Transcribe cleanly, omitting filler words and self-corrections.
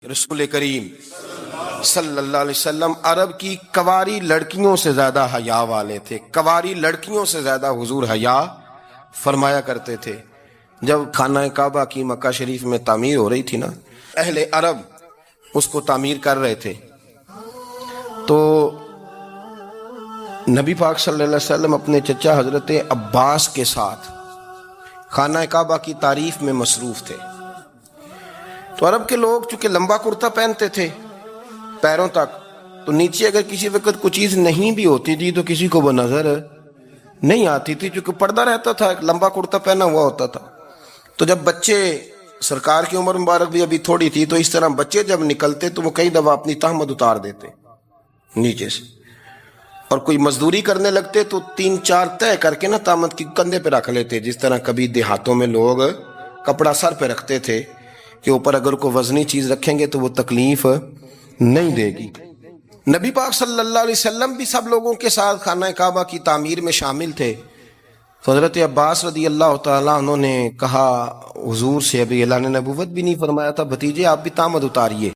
رسول کریم صلی اللہ علیہ وسلم عرب کی کواری لڑکیوں سے زیادہ حیا والے تھے. کواری لڑکیوں سے زیادہ حضور حیا فرمایا کرتے تھے. جب خانہ کعبہ کی مکہ شریف میں تعمیر ہو رہی تھی نا، اہل عرب اس کو تعمیر کر رہے تھے، تو نبی پاک صلی اللہ علیہ وسلم اپنے چچا حضرت عباس کے ساتھ خانہ کعبہ کی تعریف میں مصروف تھے. تو عرب کے لوگ چونکہ لمبا کرتا پہنتے تھے پیروں تک، تو نیچے اگر کسی وقت کوئی چیز نہیں بھی ہوتی تھی تو کسی کو وہ نظر نہیں آتی تھی، چونکہ پردہ رہتا تھا، ایک لمبا کرتا پہنا ہوا ہوتا تھا. تو جب بچے، سرکار کی عمر مبارک بھی ابھی تھوڑی تھی، تو اس طرح بچے جب نکلتے تو وہ کئی دفعہ اپنی تہمت اتار دیتے نیچے سے، اور کوئی مزدوری کرنے لگتے تو 3-4 طے کر کے نا تہمت کی کندھے پہ رکھ لیتے. جس طرح کبھی دیہاتوں میں لوگ کپڑا سر پہ رکھتے تھے کہ اوپر اگر کوئی وزنی چیز رکھیں گے تو وہ تکلیف نہیں دے گی. نبی پاک صلی اللہ علیہ وسلم بھی سب لوگوں کے ساتھ خانہ کعبہ کی تعمیر میں شامل تھے. تو حضرت عباس رضی اللہ تعالیٰ عنہ نے کہا، حضور سے ابھی اعلان نبوت بھی نہیں فرمایا تھا، بھتیجے آپ بھی تہمت اتاریے.